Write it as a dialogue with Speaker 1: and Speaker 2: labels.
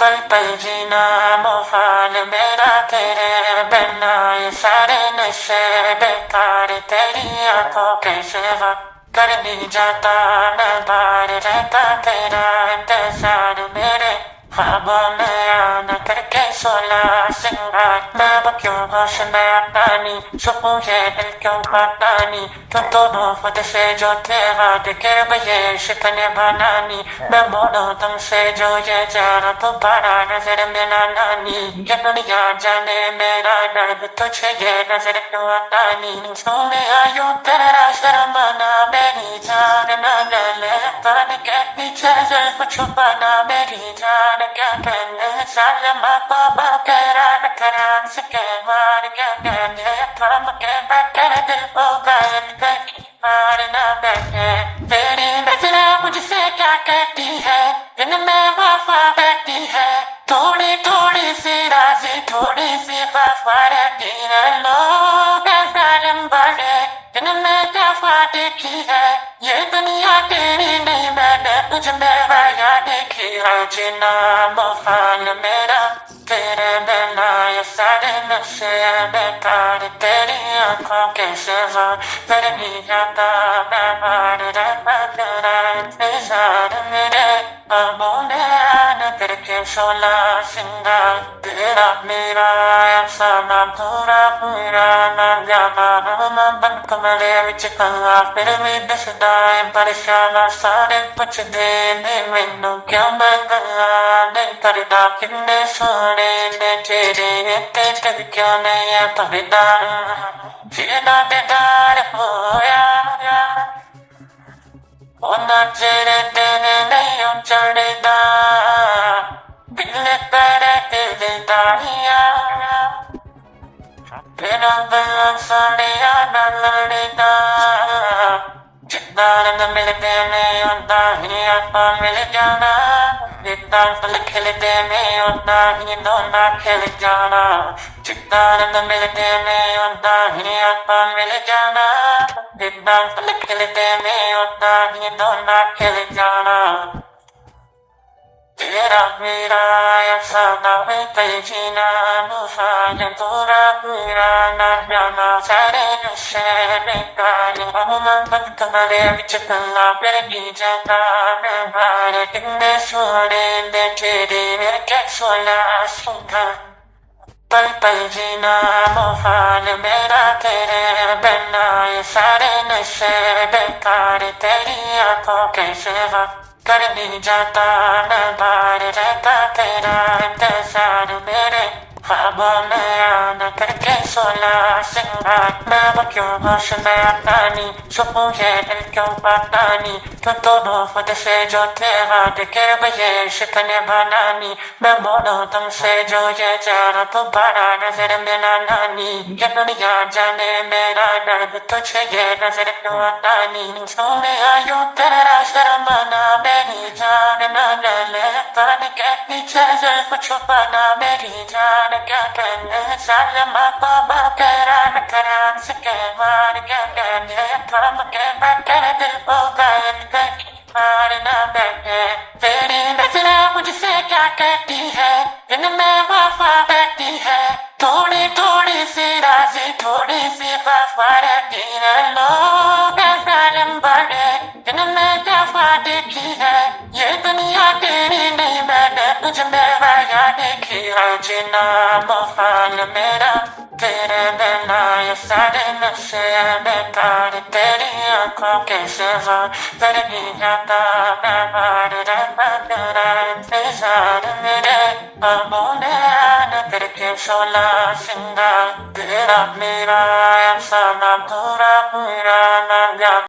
Speaker 1: पल पल जीना मुहाल मेरा तेरे बिना, ये सारे नशे बेकार तेरी आंखों के सिवा। कर नहीं जाता मैं बाहर रहता तेरा इंतजार, मेरे ख्वाबों में आना करके सोला सिंगार। मैं क्यों होश में आता नहीं, सुकून है दिल क्यों पाता नहीं। तुम दोनों खुद से जो थे हाथ के बजे शिकने बनानी। मैं बोलूं तुमसे जो ये जाना दोबारा नजर में ना नानी। ये दुनिया जाने मेरा दर्द तुझे ये नजर क्यों आता नहीं। सोने आयु तेरा शर्माना मेरी जान न ले, पानी के पीछे जुल्फ छुपाना मेरी जान। क्या कहने साले माँ बाबा के राग करान सके मार, क्या कहने थम के बैठे दिल को गायन कहीं मार ना बैठे। तेरी नजरें मुझसे क्या कहती है, इनमें वफा बैठी है। थोड़ी थोड़ी सी राजी थोड़ी सी वफा रहती है। लोग जालिम बड़े इनमें वफा देखी है, ये दुनिया तेरी नहीं मैंने तुझ में वाया देखी है। जीना मुहाल मेरा तेरे बिना, ये सारे नशे बेकार तेरी आंखों के सिवा। कर नहीं जाता मैं बाहर रहता तेरा इंतजार, मेरे ख्वाबों में आना करके सोला सिंगार। तेरा मेरा ऐसा ना पूरा पूरा ना जाना मैं बन कमरे विच कला, फिर भी दसदा है परेशान सारे कुछ देने मैनू क्यों मैं गला नहीं करदा। किन्ने सोने ने तेरे ते कद क्यों नहीं है भरदा, जीना बेदार होया होना तेरे दिन नहीं चढ़दा। दिल तेरे दिल दानिया तेरा बल्ला साड़िया ना लड़दा। जितना न मिलते नहीं होता ही आपा मिल जाना, जितना पल खिलते नहीं होता ही दोना खिल जाना। जितना न मिलते नहीं होता ही आपा मिल जाना, जितना पल खिलते नहीं होता ही दोना खिल जाना। तेरा मेरा ऐसा ना है कहीं जीना मुहाल पूरा पूरा ना जाना। सारे नशे बेकार बन कमरे विच कला, फिर भी जाता मैं बाहर। किन्ने सोने ने तेरे के सोला सिंगार। पल पल जीना मुहाल मेरा तेरे बिना, ये सारे नशे बेकार तेरी आंखों के सिवा। कर नहीं जाता मैं बाहर रहता तेरा इंतजार, मेरे ख्वाबों में आना करके सोला सिंगार। मैं क्यों होश में आता नहीं, सुकून है दिल क्यों पाता नहीं। तुम दोनों खुद से जो थे हाथ के बजे शिकने बनानी। मैं बोलूं तुमसे जो ये जाना दोबारा नजर में ना नानी। ये दुनिया जाने मेरा दर्द तुझे ये नजर क्यों आता नहीं। सोने आयु तेरा शर्माना मेरी जान न ले, पानी के पीछे जुल्फ छुपाना मेरी जान। क्या कहने साले माँ बाबा के राग करान सके मार, क्या कहने थम के बैठे दिल को गायन कहीं मार ना बैठे। तेरी नजरें मुझसे क्या कहती है, इनमें वफा बैठी है। थोड़ी थोड़ी सी राजी थोड़ी सी वफा रहती है। लोग जालिम बड़े इनमें वफा देखी है, ये दुनिया तेरी नहीं मैंने तुझ में वाया देखी है। जीना मुहाल मेरा तेरे बिना, ये सारे नशे बेकार तेरी आंखों के सिवा। कर नहीं जाता मैं बाहर रहता तेरा इंतजार, मेरे ख्वाबों में आना करके सोला सिंगार। तेरा मेरा ऐसा ना पूरा पूरा ना जाना।